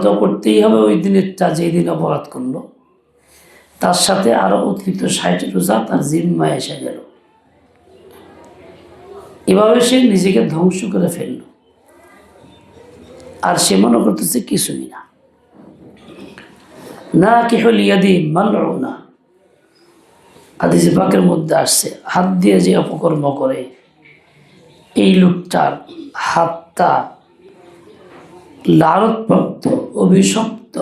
তো করতেই হবে ওই দিনেরটা যেই দিন অপরাধ করলো, তার সাথে আরো অতিরিক্ত 60 রোজা তার জিম্মায় এসে গেল। এভাবে সে নিজেকে ধ্বংস করে ফেলল, আর সে মনে করতেছে কিছুই না। না কি হল ইয়াদি মালউনা, হাদিস পাকের মধ্যে আসছে, হাত দিয়ে যে অপকর্ম করে এই লোকটার হাতটা লালতপ্রাপ্ত, অভিশপ্ত,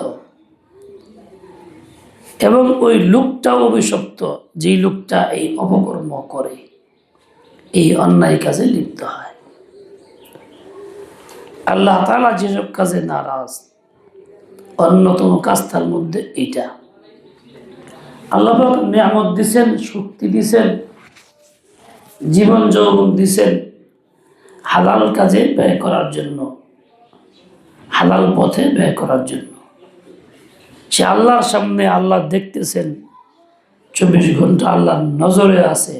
এবং ওই লোকটাও অভিশপ্ত যেই লোকটা এই অপকর্ম করে, এই অন্যায় কাজে লিপ্ত হয়। আল্লাহ তাআলা যেসব কাজে নারাজ, অন্যতম কাজ তার মধ্যে এইটা। আল্লাহ পাক নিয়ামত দিছেন, শক্তি দিছেন, জীবন যৌবন দিছেন হালাল কাজে ব্যয় করার জন্য, হালাল পথে ব্যয় করার জন্য। সে আল্লাহর সামনে, আল্লাহ দেখতেছেন, 24 ঘন্টা আল্লাহর নজরে আছে।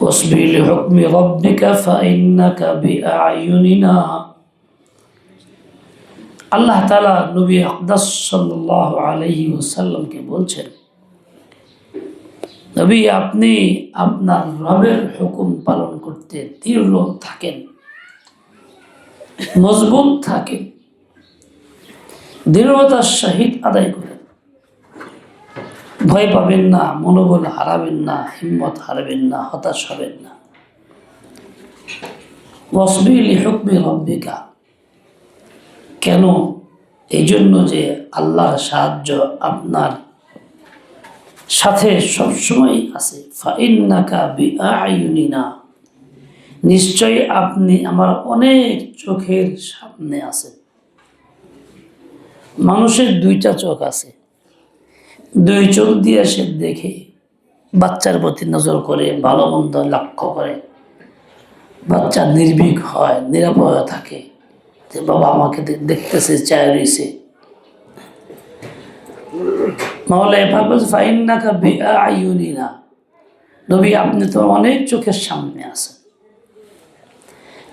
ওয়াসবির লিহুকমি রাব্বিকা ফাইন্নাকা বিআয়ুনিনা। আল্লাহ তাআলা নবী আকদাস সাল্লাল্লাহু আলাইহি ওয়াসাল্লামকে বলছেন, নবী আপনি আপনার রবের হুকুম পালন করতে দৃঢ় থাকেন, মজবুত থাকেন, দৃঢ়তার সহিত আদায় করেন। ভয় পাবেন না, মনোবল হারাবেন না, হিম্মত হারাবেন না, হতাশ হবেন না। ওয়াসবির লিহুকমি রাব্বিকা, কেন? এই জন্য যে আল্লাহর সাহায্য আপনার সাথে সবসময় আছে। ফাইন্নাকা বিআয়ুনিনা, নিশ্চয়ই আপনি আমার অনেক চোখের সামনে আছেন। মানুষের দুইটা চোখ আছে, দুই চোখ দিয়ে সে দেখে, বাচ্চার প্রতি নজর করে, ভালো মন্দ লক্ষ্য করে, বাচ্চা নির্ভীক হয়, নিরাপদ থাকে যে বাবা আমাকে দেখতেছে, চায় রয়েছে। মাওলা পাক বলছে ফাইন্নাকা বিআয়ুনিনা, নবী আপনি তো অনেক চোখের সামনে আছেন।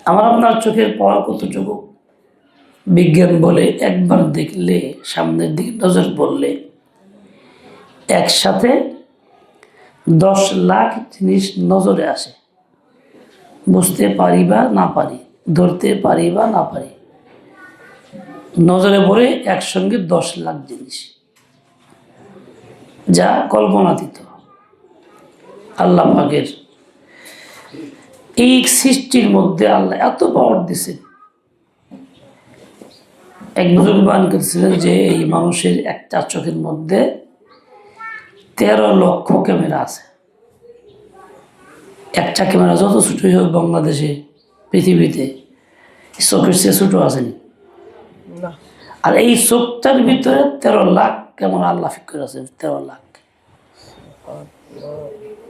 আমার আপনার চোখের পাওয়ার কতটুকু? বিজ্ঞান বলে একবার দেখলে, সামনের দিকে নজর পড়লে একসাথে 10 লাখ জিনিস নজরে আসে। বুঝতে পারি বা না পারি, ধরতে পারি বা না পারি, নজরে পড়ে একসঙ্গে 10 লাখ জিনিস, যা কল্পনাতীত। আল্লাহ পাকের এই সৃষ্টির মধ্যে আল্লাহ এত পাওয়ার দিছেন। এক বুজুর্গ বয়ান করেছিলেন যে এই মানুষের একটা চোখের মধ্যে 13 লক্ষ ক্যামেরা আছে। একটা ক্যামেরা যত ছোটই হোক বাংলাদেশে, পৃথিবীতে চোখের চেয়ে ছোট আসেনি। আর এই চোখটার ভিতরে 13 লাখ ক্যামেরা আল্লাহ ফিট করে আছে। 13 লাখ,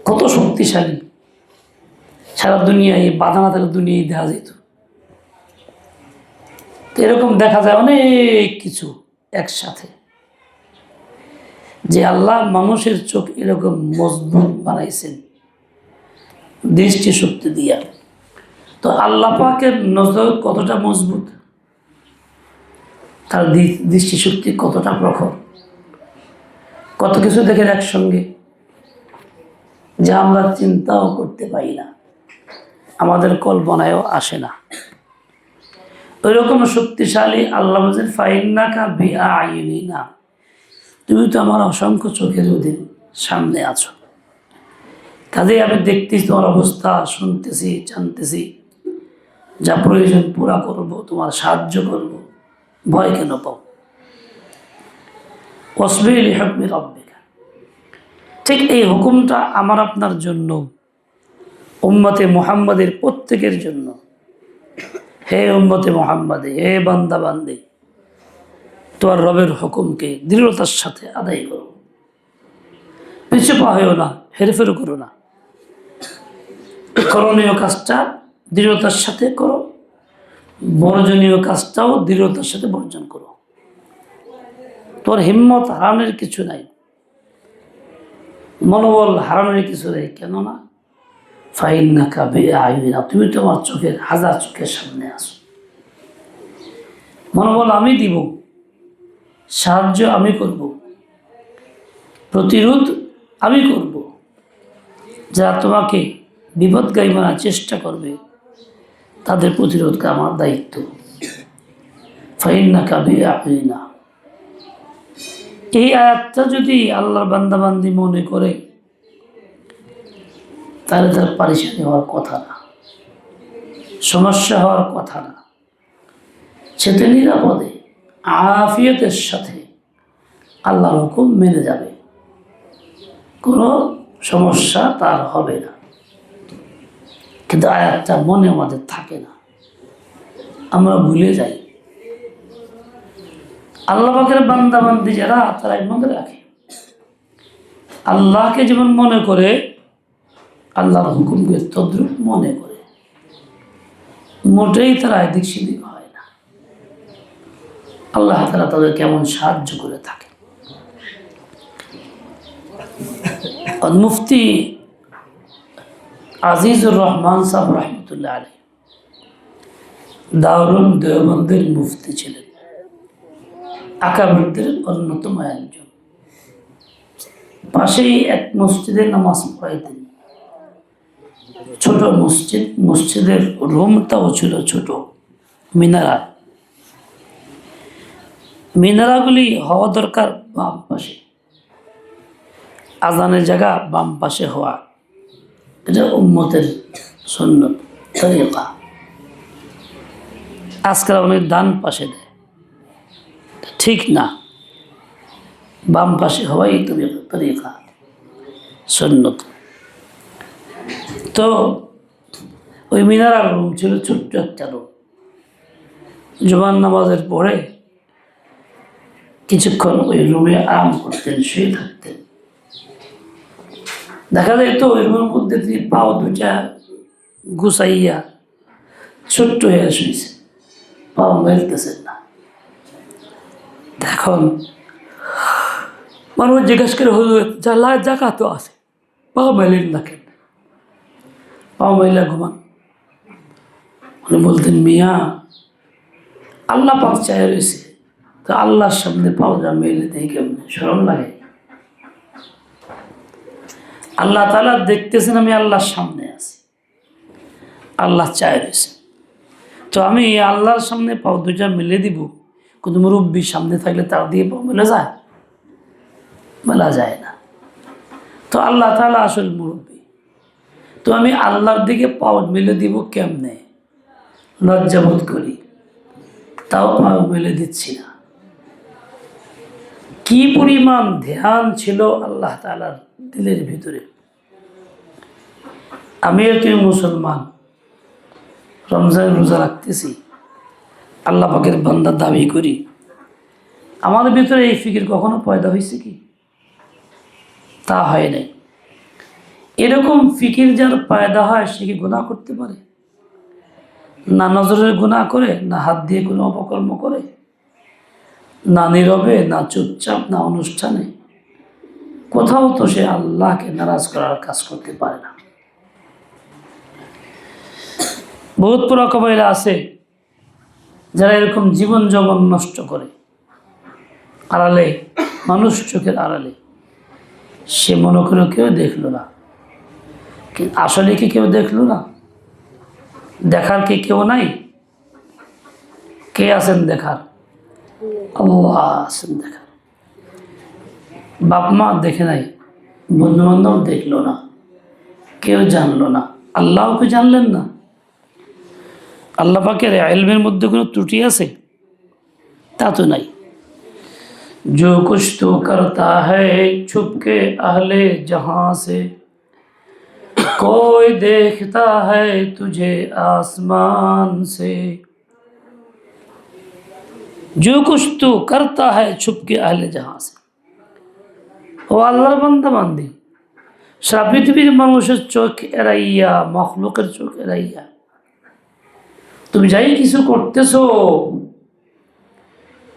কত শক্তিশালী! সারা দুনিয়ায় বাধা না থাকলে দুনিয়ায় দেখা যেত। এরকম দেখা যায় অনেক কিছু একসাথে, যে আল্লাহ মানুষের চোখ এরকম মজবুত বানাইছেন দৃষ্টি শক্তি দিয়া। তো আল্লাহ পাকের নজর কতটা মজবুত, তার দৃষ্টিশক্তি কতটা প্রখর, কত কিছু দেখেন একসঙ্গে যা আমরা চিন্তাও করতে পারি না, আমাদের কল্পনায়ও আসে না। ওইরকম শক্তিশালী আল্লাহ বলছেন ফাইন্নাকা বিআয়ুনিনা, তুমি তো আমার অসংখ্য চোখের অধীন, সামনে আছো। কাজেই আমি দেখতেছি তোমার অবস্থা, শুনতেছি, জানতেছি, যা প্রয়োজন পুরা করব, তোমার সাহায্য করব, ভয় কেন পাও? ওয়াসবির লিহুকমি রাব্বিকা, ঠিক এই হুকুমটা আমার আপনার জন্য, উম্মতে মুহাম্মাদের প্রত্যেকের জন্য। হে উম্মতে মুহাম্মাদে, হে বান্দা বান্দি, তোমার রবের হুকুমকে দৃঢ়তার সাথে আদায় করো, পিছু পা হয়েও না, হেরফের করো না। করণীয় কাজটা দৃঢ়তার সাথে করো, বর্জনীয় কাজটাও দৃঢ়তার সাথে বর্জন করো। তোর হিম্মত হারানোর কিছু নাই, মনোবল হারানোর কিছু নেই। কেননা ফাইন্নাকা বিআয়ুনিনা, তুমি তোমার চোখের, হাজার চোখের সামনে আসো। মনোবল আমি দিব, সাহায্য আমি করব, প্রতিরোধ আমি করব। যারা তোমাকে বিপদগামী মানার চেষ্টা করবে তাদের প্রতিরোধ করা আমার দায়িত্ব। ফাইন্নাকা বিআইনা। এই আয়াতটা যদি আল্লাহর বান্দাবান্দি মনে করে তাহলে তার পারেশানি হওয়ার কথা না, সমস্যা হওয়ার কথা না। সে তো নিরাপদে আফিয়তের সাথে আল্লাহর হুকুম মেনে যাবে, কোনো সমস্যা তার হবে না। কিন্তু আয়াতটা মনে আমাদের থাকে না, আমরা ভুলে যাই। আল্লাহ পাকের বান্দাবান্দি যারা তারা মনে রাখে, আল্লাহকে যেমন মনে করে আল্লাহর হুকুমকে তদ্রুপ মনে করে, মোটেই তারা এদিক সেদিক হয় না। আল্লাহ তাআলা তাদের কেমন সাহায্য করে থাকে। মুফতি আজিজুর রহমান সাহেব রহমতুল্লাহ আলাইহি দারুল দেওবন্দের মুফতি ছিলেন, আকাবিরদের অন্যতম একজন। পাশেই এক মসজিদে নামাজ পড়াইতেন, ছোট মসজিদ, মসজিদের রুমটাও ছিল ছোট, মিনারা। মিনারাগুলি হওয়া দরকার বাম পাশে, আজানের জায়গা বাম পাশে হওয়া, এটা উম্মতের সুন্নত তরিকা। আজকাল অনেক ডান পাশে দেয়, ঠিক না, বাম পাশে হওয়াই তরিকা সুন্নত। তো ওই মিনারার রুম ছিল ছোট্ট একটা রুম। জুমার নামাজের পরে কিছুক্ষণ ওই রুমে আরাম করতেন, শুয়ে থাকতেন। দেখা যায় তো ওই রুমের মধ্যে তিনি পাও দুটা গুছাইয়া ছোট্ট হয়ে শুয়েছে, পাও মেলতেছেন না। এখন মানুষ জিজ্ঞাসা করে হলো জায়গা তো আছে, পাও মেলেন না কেন? পাও মেলা ঘুমান। উনি বলতেন, মিয়া আল্লাহ পাক চায় রয়েছে, তো আল্লাহর সামনে পাও যা মেলে দেয় কেমনে, শরম লাগে? আল্লাহ তাআলা দেখতেছেন আমি আল্লাহর সামনে আছি, আল্লাহ চায় রয়েছে, তো আমি আল্লাহর সামনে পাও দুইটা মেলে দিব। কিন্তু মুরব্বীর সামনে থাকলে তার দিয়ে পাও মেলে যায়? মেলা যায় না। তো আল্লাহ তাআলা আসল মুরব্বী, তো আমি আল্লাহর দিকে পাও মেলে দিব কেমনে? লজ্জাবোধ করি, তাও পাও মেলে দিচ্ছি না। কি পরিমাণ ধ্যান ছিল আল্লাহ তাআলার দিলের ভিতরে। আমি তুই মুসলমান, রমজান রোজা রাখতেছি, আল্লাহ পাকের বান্দা দাবি করি, আমার ভিতরে এই ফিকির কখনো পয়দা হয়েছে কি? তা হয় নাই। এরকম ফিকির যার পয়দা হয় সে কি গুনাহ করতে পারে? না নজরের গুনাহ করে, না হাত দিয়ে কোনো অপকর্ম করে, না নীরবে, না চুপচাপ, না অনুষ্ঠানে, কোথাও তো সে আল্লাহকে নারাজ করার কাজ করতে পারে না। বহুত পুরা কবাইলা আছে যারা এরকম জীবন যৌবন নষ্ট করে, আড়ালে, মানুষ চোখের আড়ালে। সে মনে করে কেউ দেখলো না, আসলে কি কেউ দেখলো না? দেখার কি কেউ নাই? কে আছেন দেখার? আল্লাহ আছেন দেখার। বাপ মা দেখে নাই, বন্ধু বান্ধব দেখলো না, কেউ জানলো না, আল্লাহকে জানলেন না। আল্লাহ পাকের ইলমের মধ্যে কোনো ত্রুটি আছে? তা তো নাই। जो कुछ तो करता है छुप के अहले जहां से, कोई देखता है तुझे आसमान से। जो कुछ तो करता है छुप के अहले जहां से। ও আল্লাহর বান্দা বান্দি, সারা পৃথিবীর মানুষের চোখ এড়াইয়া, মখলুকের চোখ এড়াইয়া তুমি যাই কিছু করতেছো,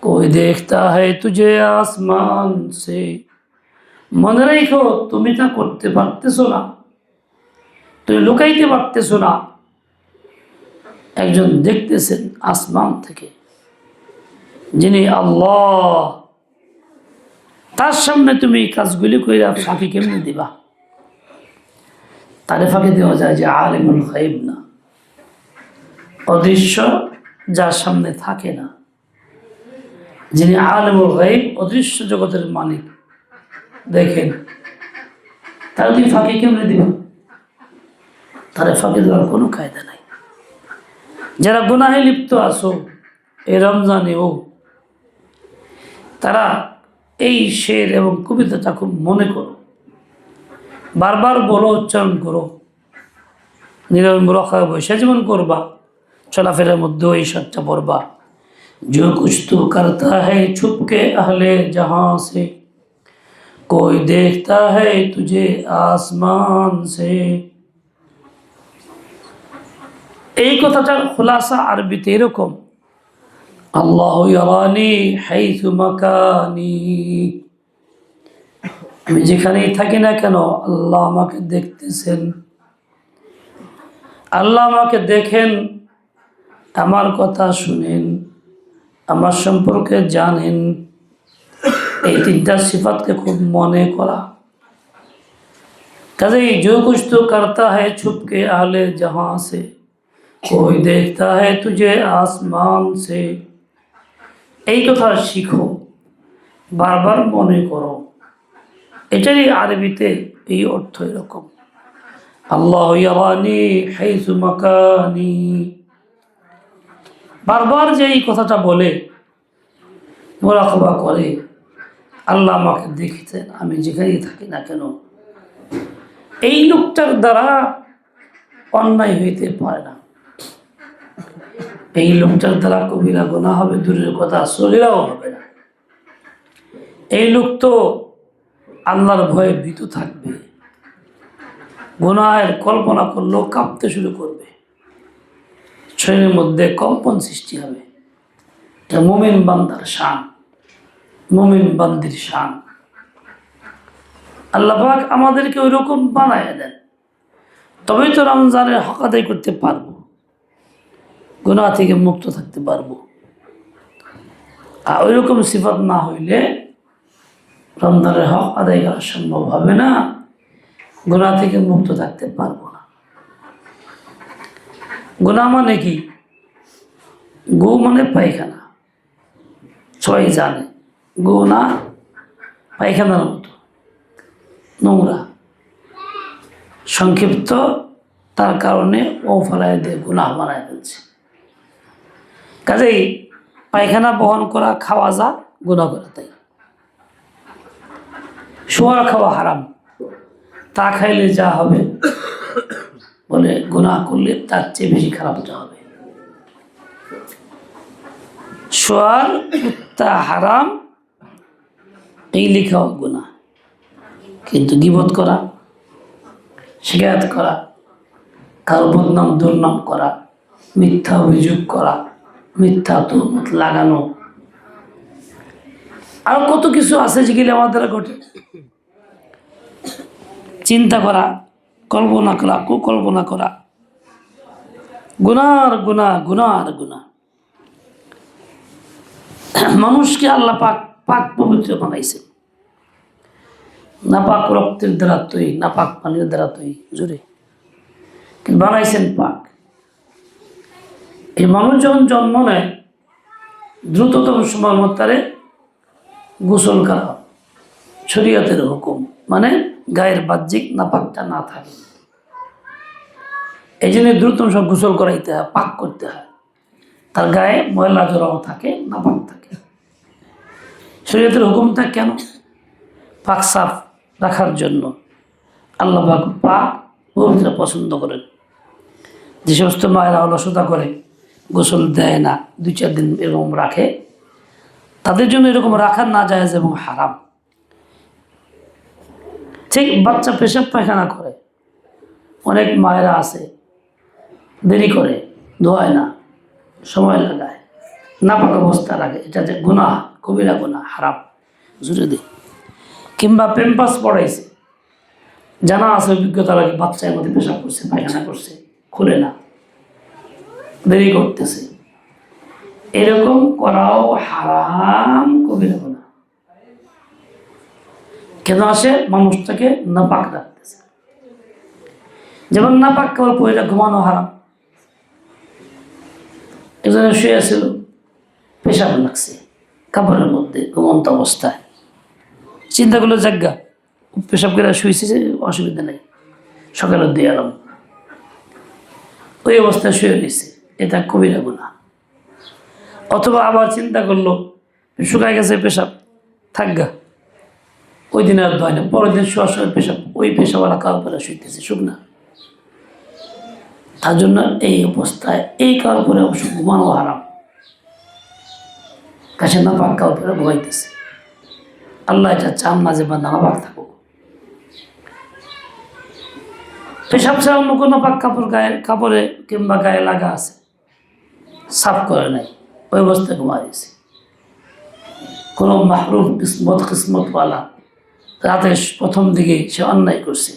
कोई देखता है तुझे आसमान से। মনে রাখো তুমি তা করতে পারতেছো না, তুমি লুকাইতে পারতেছো না, একজন দেখতেছেন আসমান থেকে। যিনি আল্লাহ, তার সামনে তুমি কাজগুলি কইরা ফাঁকি কেমনে দিবা? তারে ফাঁকি দেওয়া যায় যে আলিমুল গায়ব না, অদৃশ্য, যার সামনে থাকে না। যিনি আলিমুল গায়ব, অদৃশ্য জগতের মালিক, দেখেন, তার তুমি ফাঁকি কেমনে দিবা? তারে ফাঁকি দেওয়ার কোনো কায়দা নাই। যারা গুনাহে লিপ্ত আছো এই রমজানেও, তারা এই শের এবং কবিতাটা খুব মনে করো, বারবার বলো, উচ্চারণ করো, নীরব মুরাকাবা বসে জীবন করবা, চলাফেরার মধ্যেও এই শটটা পড়বা। जो कुछ तू करता है छुप के अहले जहां से, कोई देखता है तुझे आसमान से। এই কথাটার খুলাসা আরবিতে এরকম, আল্লাহু ইয়ারানি হাইথু মাকানি, আমি যেখানেই থাকি না কেন আল্লাহ আমাকে দেখতেছেন, আল্লাহ আমাকে দেখেন, আমার কথা শুনেন, আমার সম্পর্কে জানেন। এই তিনটা সিফাতকে খুব মনে করা। কাজেই जो कुछ तो करता है छुप के आहले जहां से, कोई देखता है तुझे आसमान से, এই কথা শিখো, বারবার মনে করো। এটারই আরবিতে এই অর্থ এরকম, আল্লাহ ইয়ারানি হাইসু মাকানি। বারবার যে এই কথাটা বলে, মুরাকাবা করে, আল্লাহ আমাকে দেখেছেন আমি যেখানেই থাকি না কেন, এই লোকটার দ্বারা অন্যায় হইতে পারে না। এই লোকটার দ্বারা কবিরা গুনাহ হবে দূরের কথা, সগীরাও হবে না। এই লোক তো আল্লাহর ভয়ে ভীত থাকবে, গুনাহের কল্পনা করলেও কাঁপতে শুরু করবে, শরীরের মধ্যে কম্পন সৃষ্টি হবে। এটা মুমিন বান্দার শান, মুমিন বান্দির শান। আল্লাহ পাক আমাদেরকে ওই রকম বানায় দেন, তবেই তো রমজানের হক আদায় করতে পারবো, গুনাহ থেকে মুক্ত থাকতে পারবো। আর ওই রকম সিফাত না হইলে রমজানের হক আদায় করা সম্ভব হবে না, গুনাহ থেকে মুক্ত থাকতে পারবো না। গুনাহ মানে কি? গু মানে পায়খানা, সবাই জানে গু না পায়খানার মতো নোংরা, সংক্ষিপ্ত, তার কারণে ও ফেলায় দিয়ে গুনাহ বানায় ফেলছে। কাজেই পায়খানা বহন করা, খাওয়া যা, গুনাহ করা তাই। শোয়া খাওয়া হারাম, তা খাইলে যা হবে বলে গুনাহ করলে তার চেয়ে বেশি খারাপটা হবে। শোয়ার কুত্তা হারাম, এই লেখাও গুনাহ। কিন্তু গীবত করা, শিকায়ত করা, কারো বদনাম দুর্নাম করা, মিথ্যা অভিযোগ করা, মিথ্যা তহমত লাগানো, আরো কত কিছু আছে যেগুলি আমাদের ঘটে। চিন্তা করা, কল্পনা করা, কুকল্পনা করা, গুনার গুনাহ, গুনার গুনাহ। মানুষকে আল্লাহ পাক পাক পবিত্র বানাইছে, নাপাক রক্তের দ্বারা তৈরি, নাপাক পানির দ্বারা তৈরি, জোরে কিন্তু বানাইছেন পাক। এই মানুষ যখন জন্ম নেয়, দ্রুততম সময় মধ্যে গোসল করা শরীয়তের হুকুম, মানে গায়ের বাহ্যিক নাপাকটা না থাকে। এই জন্য দ্রুততম সময় গোসল করাইতে হয়, পাক করতে হয়। তার গায়ে ময়লা জড়ানো থাকে, নাপাক থাকে। শরীয়তের হুকুমটা কেন? পাক সাফ রাখার জন্য। আল্লাহ পাক পাক পবিত্র পছন্দ করেন। যে সমস্ত মায়েরা অলসতা করে, গোসল দেয় না, 2-4 দিন এরকম রাখে, তাদের জন্য এরকম রাখা না জায়েজ এবং হারাম। ঠিক বাচ্চা পেশাব পায়খানা করে, অনেক মায়েরা আছে দেরি করে, ধোয় না, সময় লাগায়, নাপাক অবস্থা রাখে, এটা যে গুনাহ, কবিরা গুনাহ, হারাম, জুড়ে দিই। কিংবা প্যাম্পাস পড়াইছে, জানা আছে, অভিজ্ঞতা লাগে, বাচ্চার মধ্যে পেশাব করছে, পায়খানা করছে, খুলে না, দেরি করতেছে, এরকম করাও হারাম, কবিরা গুনাহ। কেন আসে? মানুষটাকে নাপাক রাখতেছে। যেমন নাপাক কাপড় পরে ঘুমানো হারাম। একজনে শুয়ে ছিল, পেশাব লাগছে কাপড়ের মধ্যে ঘুমন্ত অবস্থায়, চিন্তা করলো জাগ্গা পেশাব করে শুয়েছে, অসুবিধা নেই, সকালে দিয়ে এলাম, ওই অবস্থায় শুয়ে রয়েছে, এটা কবিরা গুনাহ। অথবা আবার চিন্তা করলো শুকায় গেছে পেশাব, থাকগা, ওই দিন আর ধয় না, পরের দিন শোয়ার সময় পেশাব, ওই পেশাওয়ালা কাপড়ে শুইতেছে, শুকনা। তার জন্য এই অবস্থায় এই কাপড়ে অবশ্য ঘুমানো হারাম। কাছে নাপাক কাপড়ে ঘুমাইতেছে, আল্লাহ এটা চান না যে বান্দা নাপাক থাকুক। পেশাব ছাড়া অন্য কোনো পাক কাপড় কাপড়ে কিংবা গায়ে লাগা আছে, সাফ করে নাই, ওই অবস্থায় ঘুমাইছে। কোনো মাহরুম কিসমতওয়ালা রাতে প্রথম দিকে সে অন্যায় করছে,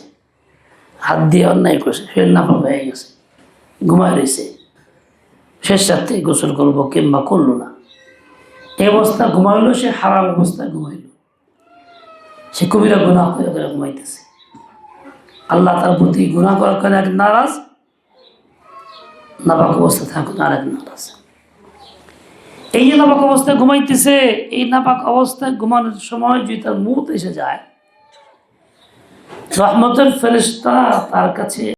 হাত দিয়ে অন্যায় করছে, সে নাপাক হয়ে গেছে, ঘুমায় রয়েছে, শেষ রাত্রে গোসল করবো কিংবা করলো না, এই অবস্থা ঘুমাইলো, সে হারাম অবস্থায় ঘুমাইলো, সে কবিরা গুনাহ করে করে ঘুমাইতেছে। আল্লাহ তার প্রতি গুনাহ করার কারণে এক নারাজ, নাপাক অবস্থা থাকুন আর এক নারাজ। এই যে নাপাক অবস্থায় ঘুমাইতেছে, এই নাপাক অবস্থায় ঘুমানোর সময় যদি তার মউত এসে যায়, রহমতের ফেরেশতা তার কাছে